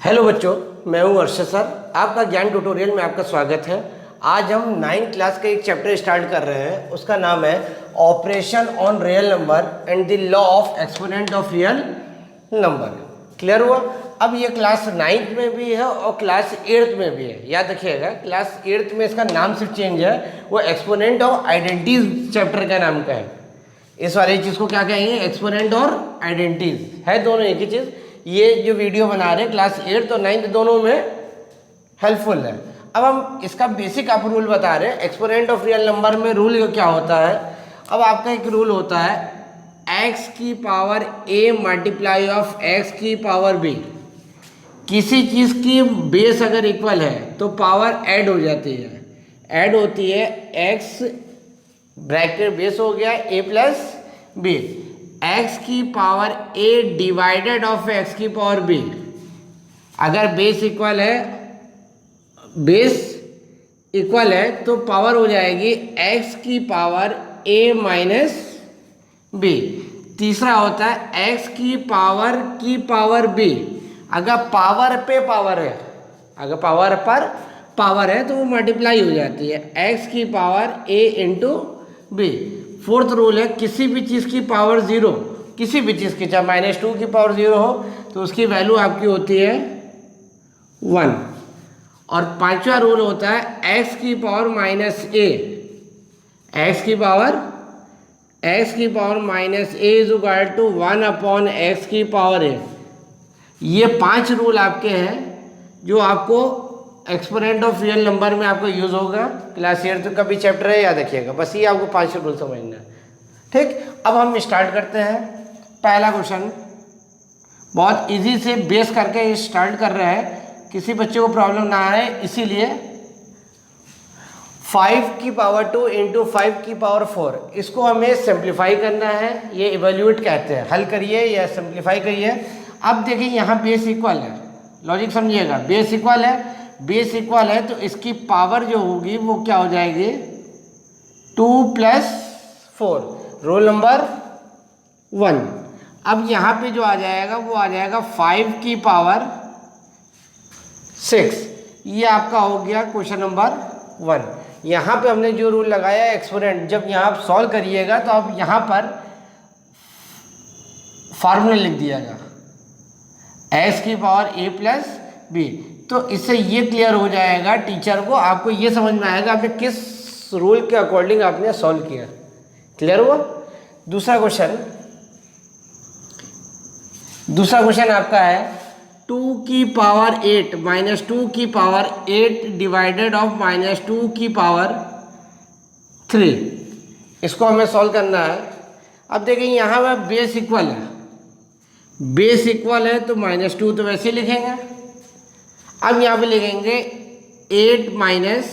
Hello बच्चों, मैं हूं अर्शद सर। आपका ज्ञान ट्यूटोरियल में आपका स्वागत है। आज हम 9th क्लास का एक चैप्टर स्टार्ट कर रहे हैं। उसका नाम है operation on real number and the law of exponent of real number. Clear हुआ? अब ये क्लास 9th में भी है और क्लास 8th में भी है। याद रखिएगा, क्लास 8th में इसका नाम सिर्फ चेंज है, वो एक्सपोनेंट ऑफ आइडेंटिटीज चैप्टर का नाम का है। इस वाली चीज़ को क्या कहेंगे? एक्सपोनेंट और आइडेंटिटीज है, दोनों एक ही चीज़। ये जो वीडियो बना रहे हैं क्लास 8th और 9th दोनों में हेल्पफुल है। अब हम इसका बेसिक आप रूल बता रहे हैं। एक्सपोनेंट ऑफ रियल नंबर में रूल क्या होता है? अब आपका एक रूल होता है x की power a multiply of x की पावर b। किसी चीज़ की बेस अगर इक्वल है तो पावर ऐड हो जाती है, ऐड होती है। x ब्रैकेट बेस हो गया a प्लस b, x की power a divided of x की पावर b। अगर बेस इक्वल है तो पावर हो जाएगी x की पावर a माइनस b। तीसरा होता है x की पावर b। अगर पावर पे पावर है, अगर पावर पर पावर है तो वो मल्टीप्लाई हो जाती है, x की power a into b। Fourth rule है किसी भी चीज़ की पावर ज़ीरो, किसी भी चीज़ की, चाहे -2 की पावर ज़ीरो हो तो उसकी वैल्यू आपकी होती है 1। और पांचवा रूल होता है x की पावर माइनस a, x की power minus a is equal to 1 upon x की पावर a। ये 5 रूल आपके हैं जो आपको एक्सपोनेंट ऑफ रियल नंबर में आपको यूज़ होगा। क्लास 8 का भी चैप्टर है, याद रखिएगा। बस ये आपको 5 रूल समझना है, ठीक। अब हम स्टार्ट करते हैं। पहला क्वेश्चन बहुत इजी से बेस करके स्टार्ट कर रहे हैं, किसी बच्चे को प्रॉब्लम ना आए इसीलिए। 5 की पावर 2 इंटू 5 की पावर 4, इसको हमें सिंप्लीफाई करना है, ये इवेल्यूएट कहते हैं। हल करिए या सिंप्लीफाई करिए। अब देखिए यहाँ बेस इक्वल है, लॉजिक समझिएगा। बेस इक्वल है तो इसकी पावर जो होगी वो क्या हो जाएगी? 2 प्लस 4, रोल नंबर 1। अब यहाँ पे जो आ जाएगा वो आ जाएगा 5 की पावर 6। ये आपका हो गया क्वेश्चन नंबर 1। यहाँ पे हमने जो रूल लगाया एक्सपोनेंट, जब यहाँ आप सॉल्व करिएगा तो आप यहाँ पर फार्मूला लिख दिएगा x की पावर a प्लस b। तो इससे ये क्लियर हो जाएगा टीचर को, आपको ये समझ में आएगा आपने किस रूल के अकॉर्डिंग आपने सॉल्व किया। क्लियर हुआ? दूसरा क्वेश्चन आपका है 2 की पावर 8 माइनस 2 की पावर 8 डिवाइडेड ऑफ -2 की पावर 3। इसको हमें सॉल्व करना है। अब देखिए यहाँ पर बेस इक्वल है तो -2 तो वैसे ही लिखेंगे। अब यहाँ पे लिखेंगे 8 माइनस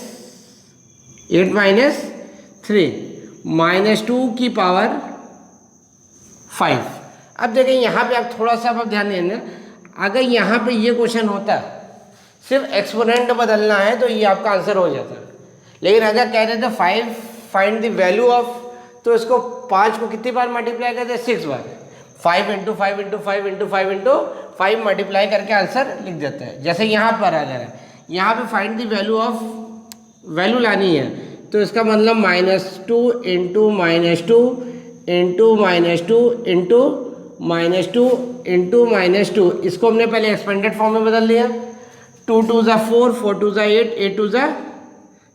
3 -2 की पावर 5। अब देखिए यहाँ पे आप थोड़ा सा आप ध्यान देना, अगर यहाँ पे ये क्वेश्चन होता सिर्फ एक्सपोनेंट बदलना है तो ये आपका आंसर हो जाता। लेकिन अगर कह रहे थे 5 फाइंड द वैल्यू ऑफ, तो इसको 5 को कितनी बार मल्टीप्लाई करते हैं? 6 बार। 5 into 5 into 5 into 5 into 5 multiply करके आंसर लिख देते हैं। जैसे यहाँ पर अगर यहाँ पे फाइंड द वैल्यू लानी है तो इसका मतलब -2 इंटू -2 इंटू -2 इंटू -2 इंटू -2, इसको हमने पहले एक्सपेंडेड फॉर्म में बदल दिया। 2 2 ज़ा 4, 4 2 ज़ा 8, 8 2 ज़ा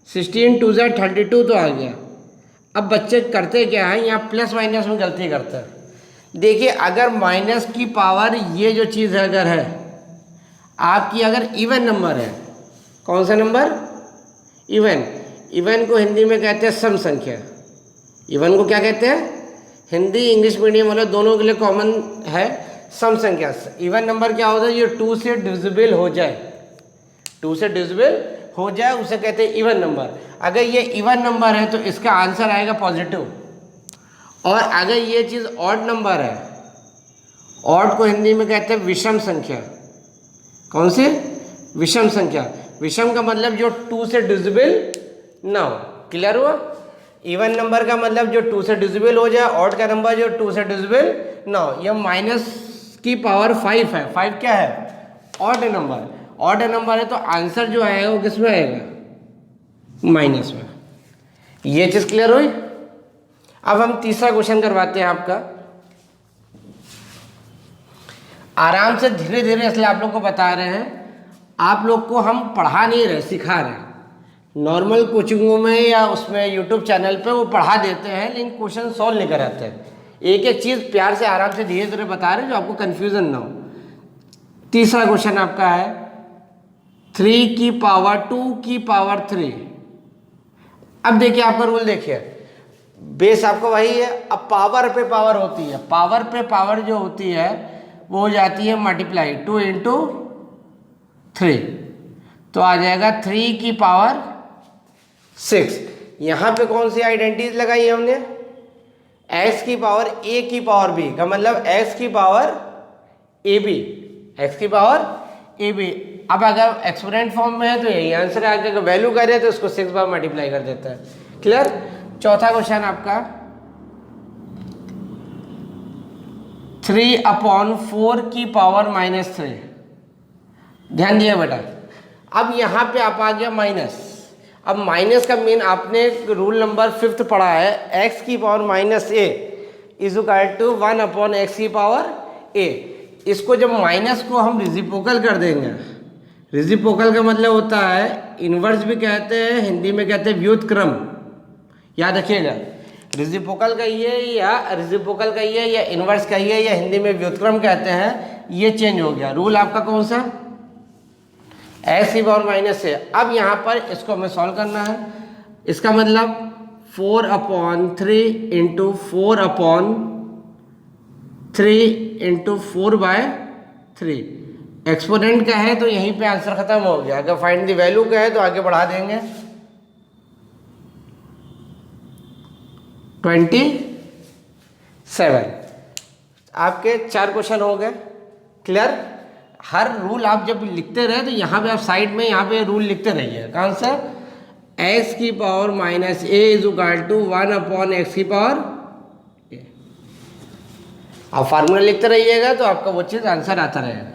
16, 2 ज़ा 32 तो आ गया। अब बच्चे करते क्या है, यहाँ प्लस माइनस में गलती करते हैं। देखिए अगर माइनस की पावर ये जो चीज़ अगर है आपकी, अगर इवन नंबर है, कौन सा नंबर? इवन को हिंदी में कहते हैं सम संख्या। इवन को क्या कहते हैं? हिंदी इंग्लिश मीडियम वाले दोनों के लिए कॉमन है सम संख्या। इवन नंबर क्या होता है? जो 2 से डिविजिबल हो जाए, 2 से डिविजिबल हो जाए उसे कहते हैं इवन नंबर। अगर ये इवन नंबर है तो इसका आंसर आएगा पॉजिटिव। और अगर ये चीज़ ऑड नंबर है, ऑड को हिंदी में कहते हैं विषम संख्या। कौन सी? विषम संख्या। विषम का मतलब जो 2 से डिविजिबल ना हो। क्लियर हुआ? इवन नंबर का मतलब जो 2 से डिविजिबल हो जाए, ऑड का नंबर जो 2 से डिविजिबल ना हो। यह माइनस की पावर 5 है। 5 क्या है? ऑड नंबर है तो आंसर जो आएगा वो किस में आएगा, माइनस में। ये चीज क्लियर हुई। अब हम तीसरा क्वेश्चन करवाते हैं आपका, आराम से धीरे धीरे, इसलिए आप लोग को बता रहे हैं, आप लोग को हम पढ़ा नहीं रहे, सिखा रहे हैं। नॉर्मल कोचिंगों में या उसमें यूट्यूब चैनल पे वो पढ़ा देते हैं, लेकिन क्वेश्चन सॉल्व नहीं कराते हैं। एक एक चीज़ प्यार से आराम से धीरे धीरे बता रहे हैं, जो आपको कन्फ्यूजन ना हो। तीसरा क्वेश्चन आपका है 3 की पावर 2 की पावर 3। अब देखिए आपका रूल देखिए, बेस आपका वही है। अब पावर पे पावर होती है, पावर पे पावर जो होती है वो हो जाती है मल्टीप्लाई 2 इंटू 3, तो आ जाएगा 3 की पावर 6। यहाँ पे कौन सी आइडेंटिटीज लगाई हमने, x की पावर a की पावर b का मतलब x की पावर ab, x की पावर ab। अब अगर एक्सपोनेंट फॉर्म में है तो यही आंसर है, आगे वैल्यू करे तो उसको 6 बार मल्टीप्लाई कर देता है। क्लियर। चौथा क्वेश्चन आपका 3/4 की पावर -3। ध्यान दिए बेटा, अब यहाँ पे आप आ गया माइनस। अब माइनस का मेन आपने रूल नंबर 5 पढ़ा है, x की power -a is equal to 1/x की पावर a। इसको जब माइनस को हम रिसिप्रोकल कर देंगे, रिसिप्रोकल का मतलब होता है, इन्वर्स भी कहते हैं, हिंदी में कहते हैं व्युत्क्रम। याद रखिएगा, रिसिप्रोकल कहिए या इन्वर्स कहिए या हिंदी में व्युत्क्रम कहते हैं, ये चेंज हो गया। रूल आपका कौन सा, x की पावर माइनस है। अब यहाँ पर इसको हमें सॉल्व करना है। इसका मतलब 4/3 इंटू 4/3 इंटू 4/3। एक्सपोनेंट का है तो यहीं पे आंसर खत्म हो गया। अगर फाइंड द वैल्यू का है तो आगे बढ़ा देंगे। 27 आपके 4 क्वेश्चन हो गए। क्लियर। हर रूल आप जब लिखते रहे तो यहाँ पे आप साइड में यहाँ पे रूल लिखते रहिए। कौन सा, x की power -a is equal to 1/x की पावर a। आप फार्मूला लिखते रहिएगा तो आपका वो चीज़ आंसर आता रहेगा।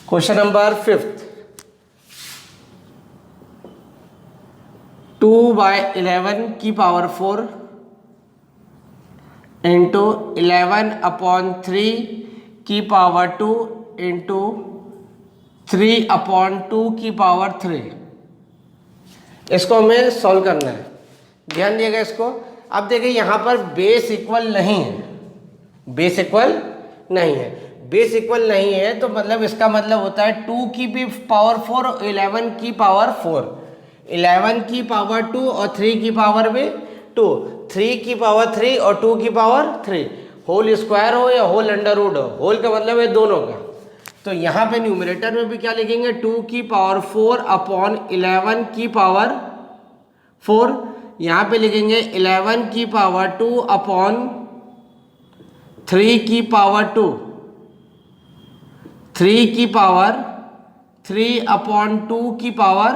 क्वेश्चन नंबर 5, 2/11 की पावर 4 इंटू 11/3 की पावर 2 इंटू 3/2 की पावर 3। इसको हमें सॉल्व करना है। ध्यान दिएगा इसको। अब देखिए यहाँ पर बेस इक्वल नहीं है, बेस इक्वल नहीं है। बेस इक्वल नहीं है तो मतलब इसका मतलब होता है 2 की भी पावर 4 और 11 की पावर 4, 11 की पावर 2 और 3 की पावर भी 2, 3 की पावर 3 और 2 की पावर 3। होल स्क्वायर हो या होल अंडर रूट हो, होल का मतलब है दोनों का। तो यहाँ पे न्यूमरेटर में भी क्या लिखेंगे, 2 की पावर 4/11 की पावर 4। यहाँ पे लिखेंगे 11 की पावर 2/3 की पावर 2, 3 की पावर 3/2 की पावर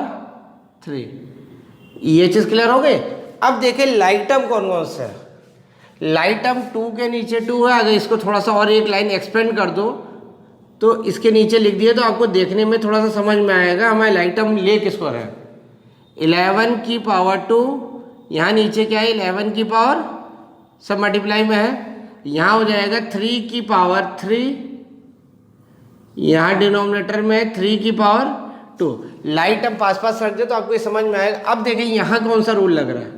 3। ये चीज़ क्लियर हो गई। अब देखिए लाइक टर्म कौन कौन सा है। लाइक टर्म 2 के नीचे 2 है। अगर इसको थोड़ा सा और एक लाइन एक्सपेंड कर दो तो इसके नीचे लिख दिए तो आपको देखने में थोड़ा सा समझ में आएगा हमारे लाइक टर्म ले किसको रहे। 11 की पावर 2, यहाँ नीचे क्या है 11 की पावर, सब मल्टीप्लाई में है। यहाँ हो जाएगा 3 की पावर 3, यहाँ डिनोमिनेटर में 3 की पावर 2। लाइट टर्म पास पास रख दे तो आपको ये समझ में आएगा। अब देखिए यहाँ कौन सा रूल लग रहा है,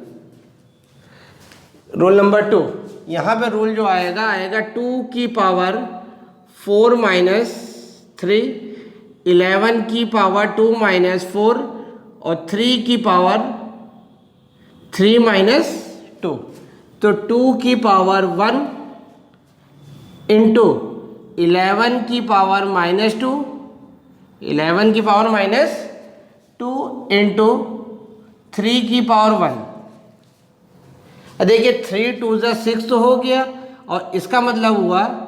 रूल नंबर 2। यहाँ पे रूल जो आएगा 2 की पावर 4 - 3, 11 की पावर 2 - 4 और 3 की पावर 3 - 2। तो 2 की पावर 1 इंटू 11 की पावर -2, 11 की पावर -2 इंटू 3 की पावर 1। देखिए 3 2 6 तो हो गया और इसका मतलब हुआ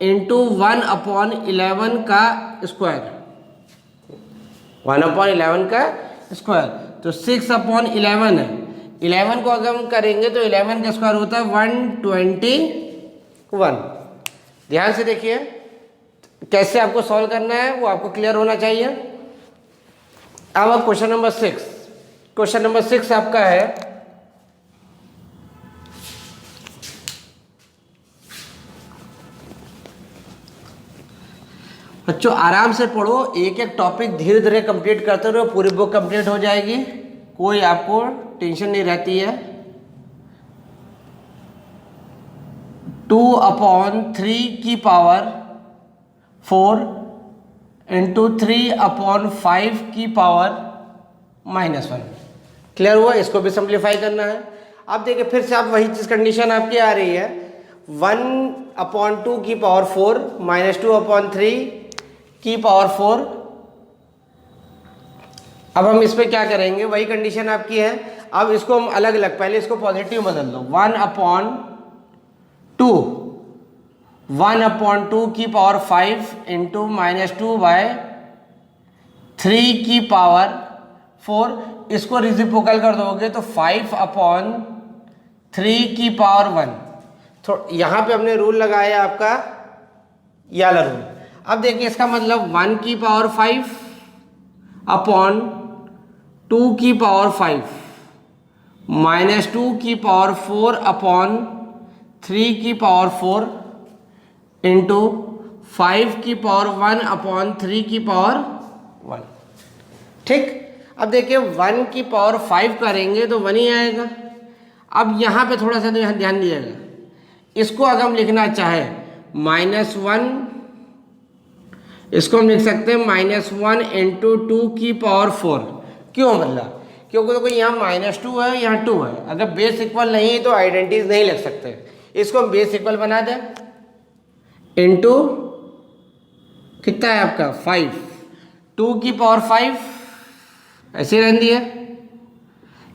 इंटू 1/11 का स्क्वायर, 1/11 का स्क्वायर। तो 6/11 है। 11 को अगर हम करेंगे तो 11 का स्क्वायर होता है 121। ध्यान से देखिए, कैसे आपको सॉल्व करना है वो आपको क्लियर होना चाहिए। अब क्वेश्चन नंबर 6, क्वेश्चन नंबर 6 आपका है, बच्चों आराम से पढ़ो, एक एक टॉपिक धीरे धीरे कंप्लीट करते रहो, पूरी बुक कंप्लीट हो जाएगी, कोई आपको टेंशन नहीं रहती है। 2/3 की पावर 4 इंटू 3/5 की पावर -1। क्लियर हुआ? इसको भी सिंप्लीफाई करना है। अब देखिए फिर से आप वही चीज़ कंडीशन आपकी आ रही है, 1/2 की पावर 4 -2/3 की पावर 4। अब हम इस पे क्या करेंगे, वही कंडीशन आपकी है। अब इसको हम अलग अलग, पहले इसको पॉजिटिव बदल दो, 1/2 की पावर 5 इंटू -2/3 की पावर 4। इसको रिसिप्रोकल कर दोगे तो 5/3 की पावर 1। तो यहाँ पे हमने रूल लगाया आपका ये वाला रूल। अब देखिए इसका मतलब 1 की पावर 5/2 की पावर 5 -2 की पावर 4/3 की पावर 4 इंटू 5 की पावर 1/3 की पावर 1। ठीक, अब देखिए 1 की पावर 5 करेंगे तो 1 ही आएगा। अब यहाँ पे थोड़ा सा ध्यान दिएगा, इसको अगर हम लिखना चाहे -1, इसको हम लिख सकते हैं -1 इंटू 2 की पावर 4। क्यों? मतलब क्योंकि देखो यहाँ -2 है, यहाँ 2 है, अगर बेस इक्वल नहीं है तो आइडेंटिटीज नहीं लिख सकते। इसको हम बेस इक्वल बना दें, इंटू कितना है आपका 5, 2 की पावर 5 ऐसे रहने दिए।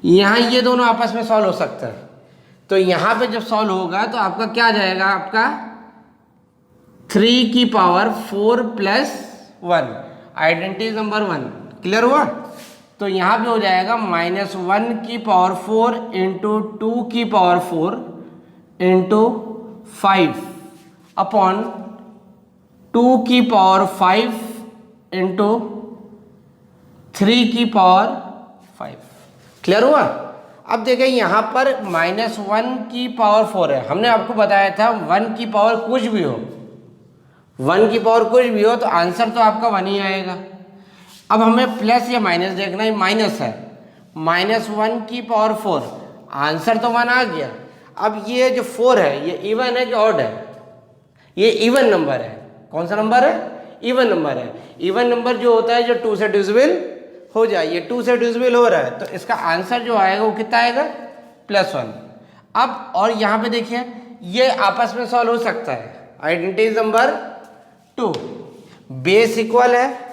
यहाँ ये दोनों आपस में सॉल्व हो सकते हैं, तो यहाँ पे जब सॉल्व होगा तो आपका क्या आ जाएगा, आपका 3 की power 4 plus 1, identity number 1। Clear हुआ? तो यहाँ पे हो जाएगा -1 की पावर 4 इंटू 2 की पावर 4 इंटू 5/2 की पावर 5 इंटू 3 की पावर 5। क्लियर हुआ? अब देखिए यहाँ पर -1 की पावर 4 है, हमने आपको बताया था 1 की पावर कुछ भी हो, 1 की पावर कुछ भी हो तो आंसर तो आपका 1 ही आएगा। अब हमें प्लस या माइनस देखना है, माइनस है, -1 की पावर 4, आंसर तो 1 आ गया। अब ये जो 4 है ये इवन है कि ऑड है? ये इवन नंबर है। कौन सा नंबर है? इवन नंबर है। इवन नंबर जो होता है जो 2 से डिविजिबल हो जाए, ये 2 से डिविजिबल हो रहा है तो इसका आंसर जो आएगा वो कितना आएगा, +1। अब और यहाँ पे देखिए ये आपस में सॉल्व हो सकता है, आइडेंटिटी नंबर 2, बेस इक्वल है,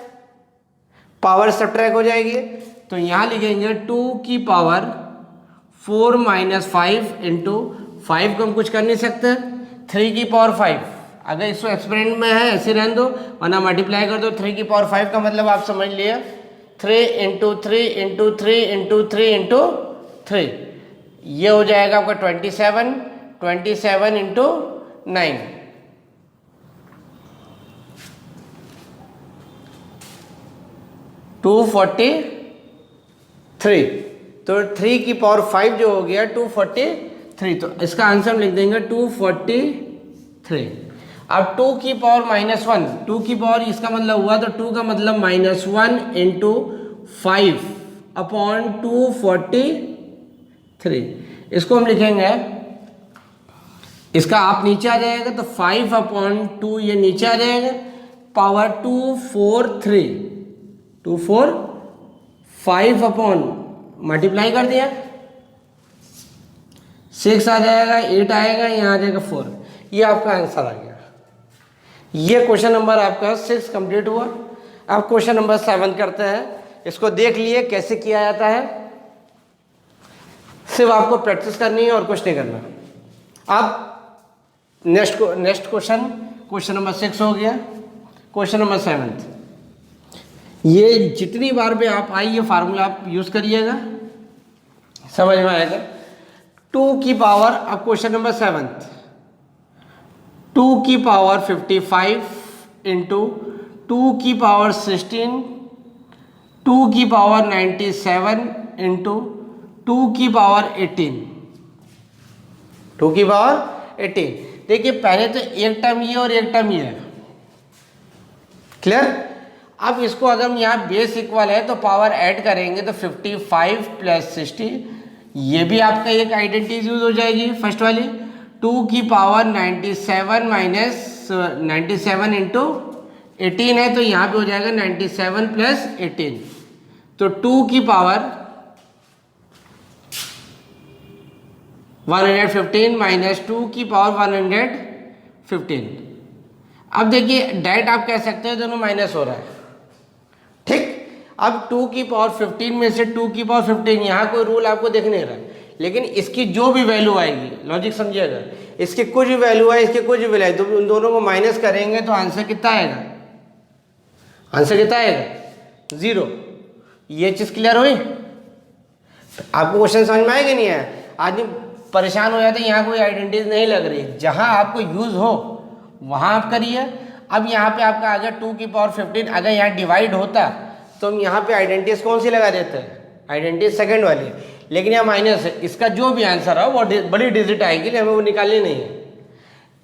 पावर सब्ट्रैक्ट हो जाएगी, तो यहाँ लिखेंगे 2 की पावर 4 - 5 इंटू 5 को हम कुछ कर नहीं सकते, 3 की पावर 5। अगर इसको एक्सपेरिमेंट में है ऐसे रहने दो, वरना मल्टीप्लाई कर दो। 3 की पावर 5 का मतलब आप समझ लिए 3 इंटू 3 इंटू 3 इंटू 3 इंटू 3, ये हो जाएगा आपका 27, 27 इंटू 9, 243। तो 3 की पावर 5 जो हो गया 243, तो इसका आंसर हम लिख देंगे 243। अब 2 की पावर -1, 2 की पावर इसका मतलब हुआ तो 2 का मतलब -1 इंटू 5/243। इसको हम लिखेंगे, इसका आप नीचे आ जाएगा तो 5/2 ये नीचे आ जाएगा, पावर 243, 5 मल्टीप्लाई कर दिया, 6 आ जाएगा, 8 आएगा, यहाँ आ जाएगा 4। ये आपका आंसर आ गया। ये क्वेश्चन नंबर आपका 6 कंप्लीट हुआ। अब क्वेश्चन नंबर 7 करते हैं। इसको देख लिए कैसे किया जाता है, सिर्फ आपको प्रैक्टिस करनी है और कुछ नहीं करना। अब नेक्स्ट क्वेश्चन नंबर 6 हो गया। क्वेश्चन नंबर 7, ये जितनी बार भी आप आई ये फार्मूला आप यूज करिएगा, समझ में आएगा। 2 की पावर, अब क्वेश्चन नंबर 7, 2 की पावर 55 इंटू 2 की पावर 16, 2 की पावर 97 इंटू 2 की पावर 18, 2 की पावर 18। देखिए पहले तो एक टर्म ये और एक टर्म ये है, क्लियर। अब इसको अगर हम यहाँ बेस इक्वल है तो पावर ऐड करेंगे तो 55 प्लस 60, ये भी आपका एक आइडेंटिटी यूज हो जाएगी फर्स्ट वाली। 2 की पावर 97 माइनस 97 इंटू 18 है तो यहाँ पे हो जाएगा 97 प्लस 18, तो 2 की पावर 115 माइनस 2 की पावर 115। अब देखिए डायरेक्ट आप कह सकते हैं दोनों माइनस हो रहा है, ठीक। अब 2 की पावर 15 में से 2 की पावर 15, यहाँ कोई रूल आपको दिख नहीं रहा, लेकिन इसकी जो भी वैल्यू आएगी, लॉजिक समझिएगा, इसकी कुछ भी वैल्यू है, इसकी कुछ भी वैल्यू है, तो उन दोनों को माइनस करेंगे तो आंसर कितना आएगा, आंसर कितना आएगा 0। ये चीज़ क्लियर हुई? आपको क्वेश्चन समझ में आएगा नहीं आया? आदमी परेशान हो जाता है, यहाँ कोई आइडेंटिटी नहीं लग रही, जहाँ आपको यूज हो वहाँ आप करिए। अब यहाँ पे आपका आ गया 2 की पावर 15, अगर यहाँ डिवाइड होता तो हम यहाँ पे आइडेंटिटीज कौन सी लगा देते हैं, आइडेंटिटी सेकंड वाली, लेकिन यहाँ माइनस है। इसका जो भी आंसर है वो बड़ी डिजिट आएगी, हमें वो निकालनी नहीं है।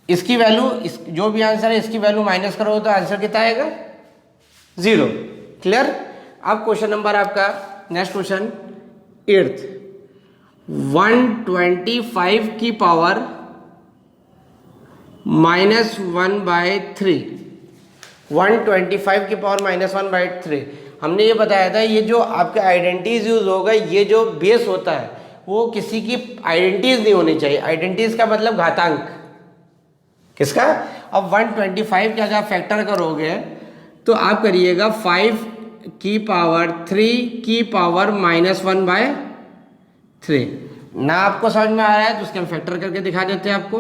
इसकी वैल्यू, जो भी आंसर है इसकी वैल्यू माइनस करो तो आंसर कितना आएगा 0, क्लियर। अब क्वेश्चन नंबर आपका नेक्स्ट क्वेश्चन 8th, 125 की पावर -1/3, 125 की पावर -1/3। हमने ये बताया था ये जो आपके आइडेंटिटीज यूज होगा, ये जो बेस होता है वो किसी की आइडेंटिटीज नहीं होनी चाहिए। आइडेंटिटीज का मतलब घातांक किसका। अब 125 का अगर फैक्टर करोगे तो आप करिएगा 5 की पावर 3 की पावर -1/3। ना आपको समझ में आ रहा है तो उसके हम फैक्टर करके दिखा देते हैं आपको,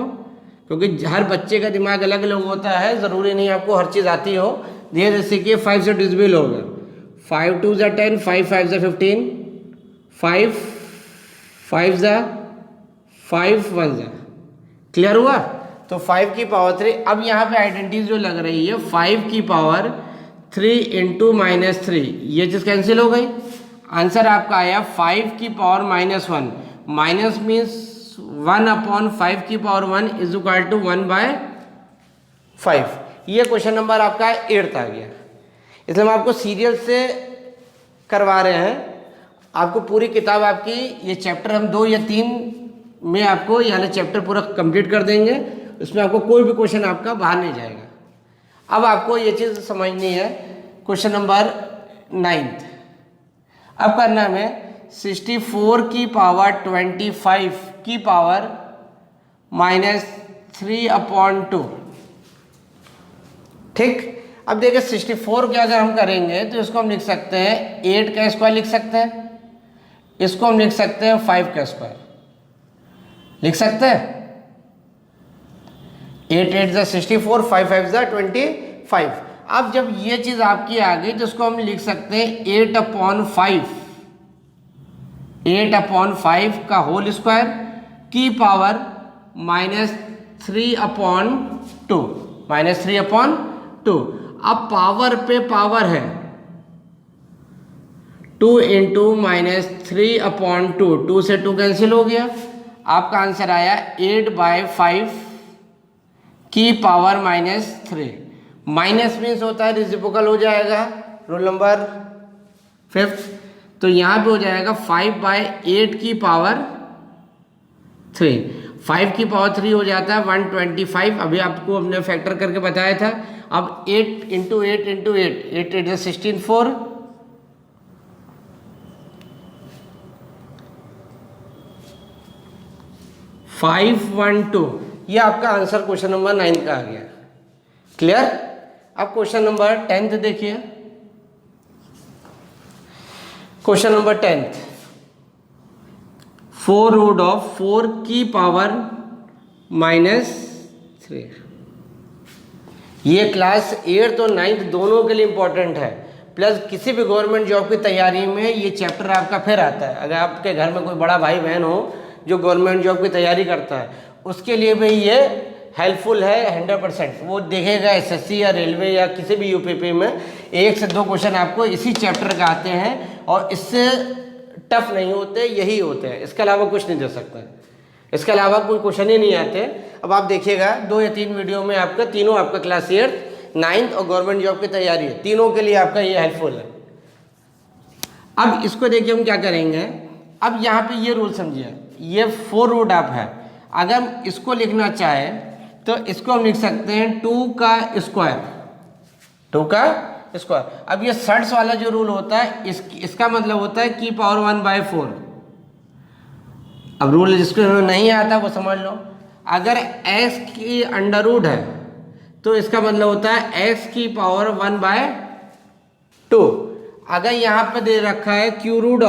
क्योंकि हर बच्चे का दिमाग अलग अलग होता है, ज़रूरी नहीं आपको हर चीज़ आती हो। धीरे सीखिए। 5 से डिविजिबल होगा, 5 2 ज़ा 10, 5 5 ज़ा 15, 5 5 ज़ा 5 1 ज़ा, क्लियर हुआ। तो 5 की पावर 3। अब यहाँ पे आइडेंटिटी जो लग रही है 5 की पावर 3 इंटू -3, ये चीज़ कैंसिल हो गई। आंसर आपका आया 5 की पावर -1, माइनस मीन्स 1/5 की पावर 1 इज इक्वल टू 1/5। ये क्वेश्चन नंबर आपका 8th आ गया। इसलिए हम आपको सीरियल से करवा रहे हैं। आपको पूरी किताब आपकी ये चैप्टर हम 2 या 3 में आपको यानी चैप्टर पूरा कंप्लीट कर देंगे, उसमें आपको कोई भी क्वेश्चन आपका बाहर नहीं जाएगा। अब आपको ये चीज़ समझनी है। क्वेश्चन नंबर 9th अब करना है 64 की पावर 25 की पावर -3/2, ठीक। अब देखिए 64 के अगर हम करेंगे तो इसको हम लिख सकते हैं 8 का स्क्वायर लिख सकते हैं, इसको हम लिख सकते हैं 5 का स्क्वायर लिख सकते हैं। 8 8 ज़ा 64, 5 5 ज़ा 25। अब जब ये चीज़ आपकी आ गई तो इसको हम लिख सकते हैं 8/5 का होल स्क्वायर की पावर -3/2। अब पावर पे पावर है 2 इंटू -3/2, 2 से 2 कैंसिल हो गया। आपका आंसर आया 8/5 की पावर -3। माइनस मीन्स होता है रेसिप्रोकल हो जाएगा, रूल नंबर 5th। तो यहाँ पे हो जाएगा 5/8 की पावर 3। 5 की पावर 3 हो जाता है 125। अभी आपको हमने फैक्टर करके बताया था। अब 8 इंटू 8 इंटू 8, 8 8 16 4, 512। ये आपका आंसर क्वेश्चन नंबर 9 का आ गया, क्लियर। अब क्वेश्चन नंबर 10th देखिए। क्वेश्चन नंबर 10th 4√4 की पावर -3। ये क्लास 8th और 9th दोनों के लिए इम्पोर्टेंट है, प्लस किसी भी गवर्नमेंट जॉब की तैयारी में ये चैप्टर आपका फिर आता है। अगर आपके घर में कोई बड़ा भाई बहन हो जो गवर्नमेंट जॉब की तैयारी करता है, उसके लिए भी ये हेल्पफुल है 100%। वो देखेगा एसएससी या रेलवे या किसी भी यूपीपी में 1 से 2 क्वेश्चन आपको इसी चैप्टर का आते हैं और इससे टफ नहीं होते, यही होते हैं, इसके अलावा कुछ नहीं दे सकता है, इसके अलावा कोई क्वेश्चन ही नहीं आते। अब आप देखिएगा 2 या 3 वीडियो में आपका तीनों आपका क्लास 8, 9th और गवर्नमेंट जॉब की तैयारी है, तीनों के लिए आपका ये हेल्पफुल है। अब इसको देखिए हम क्या करेंगे, अब यहाँ पे ये रूल समझिए, ये 4 रूट आप है, अगर इसको लिखना चाहे तो इसको हम लिख सकते हैं 2 का स्क्वायर, 2 का स्क्वायर। अब ये सर्ट्स वाला जो रूल होता है इसका मतलब होता है की पावर 1/4। अब रूल जिसको नहीं आता वो समझ लो, अगर x की अंडर रूट है तो इसका मतलब होता है x की पावर 1/2। अगर यहाँ पे दे रखा है क्यू रूट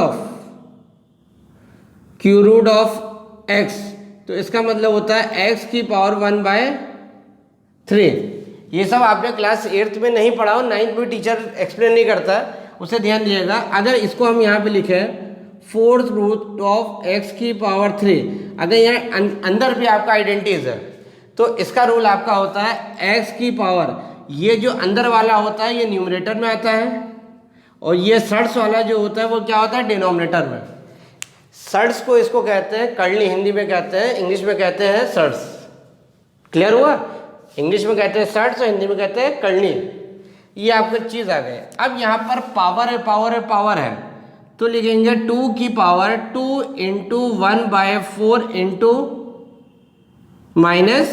ऑफ x तो इसका मतलब होता है x की पावर 1/3। ये सब आपने क्लास 8th में नहीं पढ़ा हो, 9th में टीचर एक्सप्लेन नहीं करता, उसे ध्यान दिएगा। अगर इसको हम यहाँ पे लिखें 4th रूट ऑफ x की पावर 3, अगर यहाँ अंदर भी आपका आइडेंटिटीज है तो इसका रूल आपका होता है x की पावर, ये जो अंदर वाला होता है ये न्यूमरेटर में आता है और ये सर्ट्स वाला जो होता है वो क्या होता है डिनोमिनेटर में। सर्ट्स को इसको कहते हैं कर्ली, हिंदी में कहते हैं, इंग्लिश में कहते हैं सर्ट्स। क्लियर हुआ? इंग्लिश में कहते हैं सर्ट्स और हिंदी में कहते हैं कर्ली। ये आपको चीज आ गई। अब यहाँ पर पावर है, पावर है, पावर है तो लिखेंगे 2 की पावर 2 इंटू 1/4 इंटू माइनस,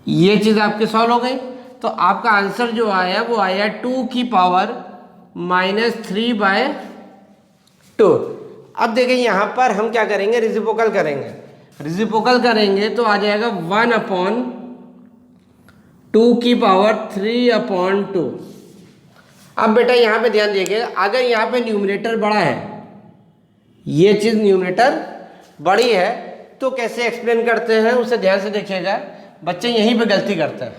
ये चीज आपकी सॉल्व हो गई। तो आपका आंसर जो आया वो आया 2 की पावर -3/2। अब देखिए यहाँ पर हम क्या करेंगे, रेसिप्रोकल करेंगे। रेसिप्रोकल करेंगे तो आ जाएगा 1/2 की पावर 3/2। अब बेटा यहाँ पे ध्यान दीजिएगा, अगर यहाँ पे न्यूमरेटर बड़ा है, ये चीज न्यूमरेटर बड़ी है तो कैसे एक्सप्लेन करते हैं उसे ध्यान से देखिएगा। बच्चे यहीं पे गलती करते हैं,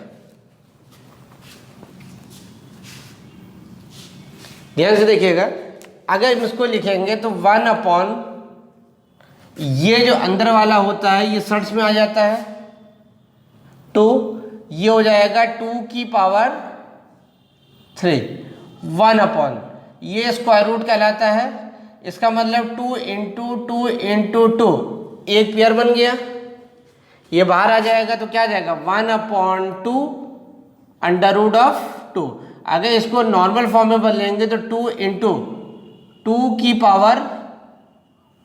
ध्यान से देखिएगा। अगर हम इसको लिखेंगे तो 1/, ये जो अंदर वाला होता है ये सर्ट्स में आ जाता है, तो ये हो जाएगा 2 की पावर 3, 1/, ये स्क्वायर रूट कहलाता है। इसका मतलब 2 इंटू 2 इंटू 2, एक पेयर बन गया, ये बाहर आ जाएगा तो क्या आ जाएगा 1/2 अंडर रूट ऑफ 2। अगर इसको नॉर्मल फॉर्म में बदलेंगे तो 2 इंटू 2 की पावर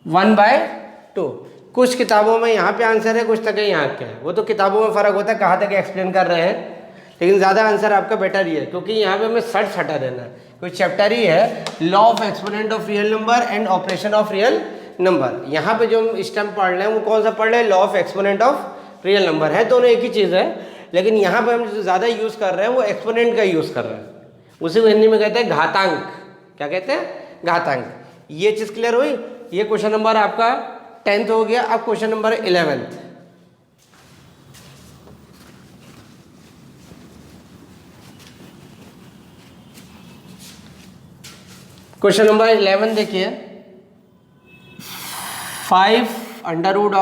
1/2। कुछ किताबों में यहाँ पे आंसर है, कुछ तक यहाँ के है, वो तो किताबों में फ़र्क होता है कहाँ तक एक्सप्लेन कर रहे हैं, लेकिन ज़्यादा आंसर आपका बेटर ही है क्योंकि यहाँ पे हमें सर्च हटा देना है। कोई चैप्टर ही है law of exponent of real number and operation of real number. यहाँ पे जो हम इस टाइम पढ़ रहे हैं वो कौन सा पढ़ रहे हैं, law of exponent of real number है, दोनों एक ही चीज़ है, लेकिन यहाँ पे हम जो ज़्यादा यूज़ कर रहे हैं वो एक्सपोनेंट का यूज़ कर रहे हैं। उसी को हिंदी में कहते हैं घातांक। क्या कहते हैं? घातांक। ये चीज़ क्लियर हुई। ये क्वेश्चन नंबर आपका 10th हो गया। अब question number 11th। Question number 11 देखिए, 5 अंडर रूट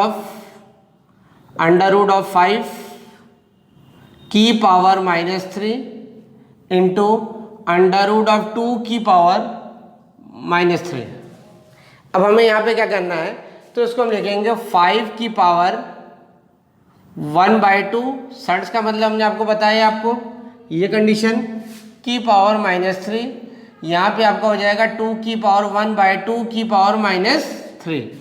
ऑफ 5 की power -3 into under root of 2 की पावर -3। अब हमें यहाँ पे क्या करना है, तो इसको हम लिखेंगे 5 की पावर 1/2, सर्ट्स का मतलब हमने आपको बताया, आपको ये कंडीशन की पावर -3, यहाँ पे आपका हो जाएगा 2 की पावर 1/2 की पावर -3।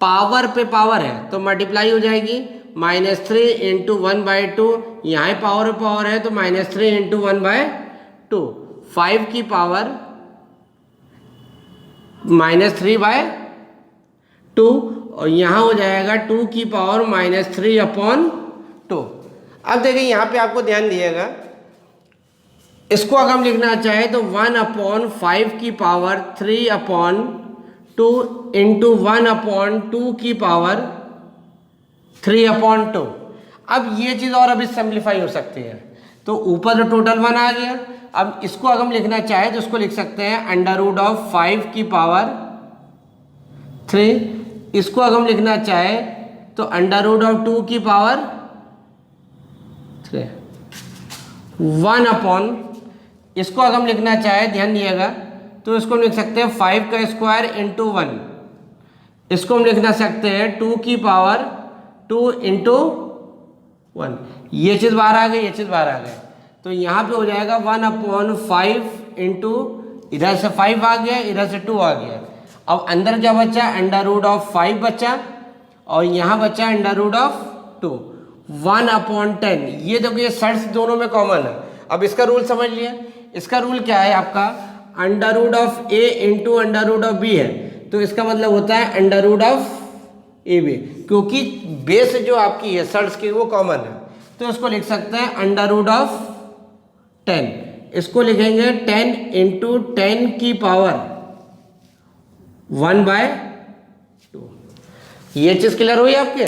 पावर पे पावर है तो मल्टीप्लाई हो जाएगी, -3 इंटू 1/2, यहाँ पावर है तो -3 इंटू 1/2, 5 की पावर -3/2 और यहाँ हो जाएगा 2 की पावर -3/2। अब देखिए यहाँ पे आपको ध्यान दिएगा, इसको अगर हम लिखना चाहे तो 1/5 की पावर 3/2 इंटू 1/2 की पावर 3/2। अब ये चीज़ और अभी सिंप्लीफाई हो सकती है, तो ऊपर तो टोटल 1 आ गया। अब इसको अगर हम लिखना चाहे तो इसको लिख सकते हैं अंडर रूट ऑफ 5 की पावर 3। इसको अगर हम लिखना चाहे तो अंडर रूट ऑफ 2 की पावर 3, 1 अपॉन, इसको अगर हम लिखना चाहे ध्यान दिएगा तो इसको हम लिख सकते हैं 5 का स्क्वायर इंटू 1, इसको हम लिखना सकते हैं 2 की पावर 2 इंटू 1। ये चीज़ बाहर आ गई, ये चीज़ बाहर आ गई, तो यहाँ पे हो जाएगा 1 अपॉन 5 इंटू, इधर से 5 आ गया, इधर से 2 आ गया। अब अंदर क्या बचा, अंडर रूट ऑफ 5 बचा, और यहाँ बचा अंडर रूट ऑफ 2, 1 अपॉन 10। ये देखो ये शर्ट्स दोनों में कॉमन है। अब इसका रूल समझ लिया, इसका रूल क्या है आपका, under root of A into under root of B है, तो इसका मतलब होता है under root of A B, क्योंकि बेस जो आपकी है शर्ट्स की वो कॉमन है, तो इसको लिख सकते हैं अंडर रूट ऑफ 10, इसको लिखेंगे 10 इंटू 10 की पावर 1/2। ये चीज़ क्लियर हुई आपके,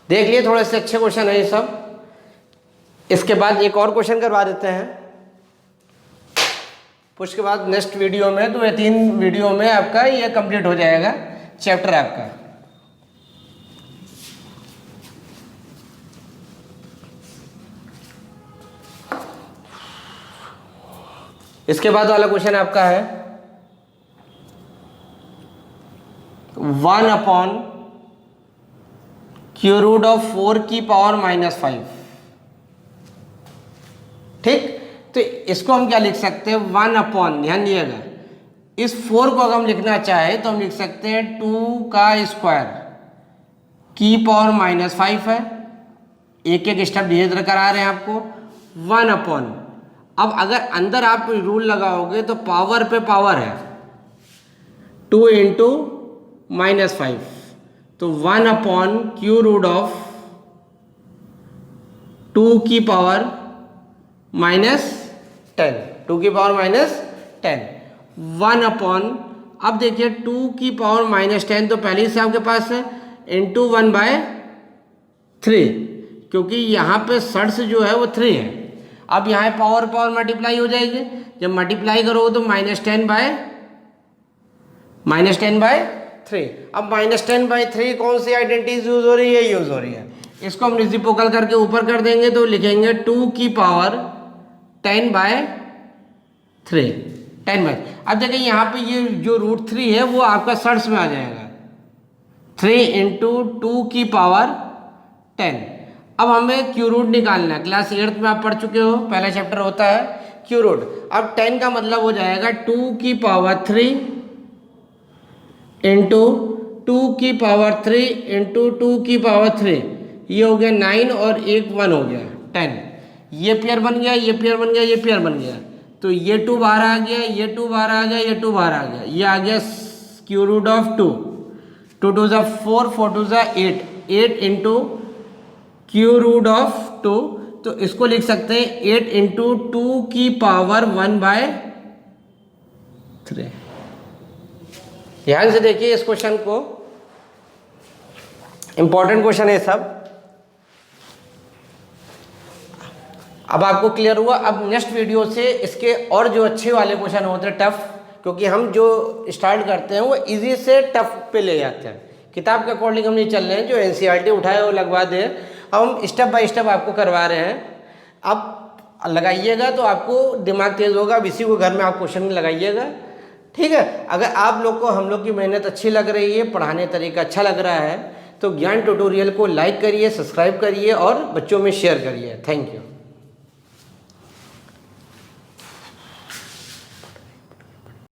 देख लिए, थोड़े से अच्छे क्वेश्चन है ये सब। इसके बाद एक और क्वेश्चन करवा देते हैं, उसके बाद नेक्स्ट वीडियो में, तो ये 3 वीडियो में आपका ये कंप्लीट हो जाएगा चैप्टर आपका। इसके बाद वाला क्वेश्चन आपका है 1 अपॉन क्यू रूट ऑफ 4 की पावर -5। ठीक, तो इसको हम क्या लिख सकते हैं, 1 अपॉन, ध्यान दिएगा, इस 4 को अगर हम लिखना चाहे तो हम लिख सकते हैं 2 का स्क्वायर की पावर -5 है, एक एक स्टेप धीरे धीरे करा रहे हैं आपको, 1 अपॉन, अब अगर अंदर आप रूल लगाओगे तो पावर पे पावर है, 2 इंटू -5, तो 1 अपॉन क्यू रूट ऑफ 2 की पावर -10, 2 की पावर -10, 1 अपॉन, अब देखिए 2 की पावर -10 तो पहले से आपके पास है, इंटू 1/3, क्योंकि यहाँ पे शर्ट्स जो है वो 3 है। अब यहाँ पावर पावर मल्टीप्लाई हो जाएगी, जब मल्टीप्लाई करोगे तो -10/3। अब -10/3 कौन सी आइडेंटिटीज यूज हो रही है, यूज हो रही है, इसको हम रेसिप्रोकल करके ऊपर कर देंगे तो लिखेंगे 2 की पावर 10/3। अब देखिए यहाँ पे ये जो √3 है वो आपका शर्ट्स में आ जाएगा, 3 इंटू 2 की पावर 10। अब हमें क्यू रूट निकालना है, क्लास 8th में आप पढ़ चुके हो, पहला चैप्टर होता है क्यू रूट। अब 10 का मतलब हो जाएगा 2 की पावर 3 इंटू 2 की पावर 3 इंटू 2 की पावर 3, ये हो गया 9 और एक 1 हो गया 10। ये पेयर बन गया, ये पेयर बन गया, ये पेयर बन गया, तो ये 2 बाहर आ गया, ये 2 बाहर आ गया, ये 2 बाहर आ गया, ये आ गया क्यू रूट ऑफ 2, 2 2 ज़ा 4, 4 2 ज़ा 8, 8 इंटू क्यू रूट ऑफ 2, तो इसको लिख सकते हैं 8 इंटू 2 की पावर 1/3। ध्यान से देखिए इस क्वेश्चन को, इंपॉर्टेंट क्वेश्चन है सब। अब आपको क्लियर हुआ। अब नेक्स्ट वीडियो से इसके और जो अच्छे वाले क्वेश्चन होते हैं टफ, क्योंकि हम जो स्टार्ट करते हैं वो इजी से टफ पे ले जाते हैं, किताब के अकॉर्डिंग हम नहीं चल रहे हैं, जो एनसीईआरटी उठाए वो लगवा दे, अब हम स्टेप बाय स्टेप आपको करवा रहे हैं। अब लगाइएगा तो आपको दिमाग तेज होगा, अब इसी को घर में आप क्वेश्चन लगाइएगा, ठीक है। अगर आप लोग को हम लोग की मेहनत अच्छी लग रही है, पढ़ाने तरीका अच्छा लग रहा है, तो ज्ञान ट्यूटोरियल को लाइक करिए, सब्सक्राइब करिए और बच्चों में शेयर करिए। Thank you.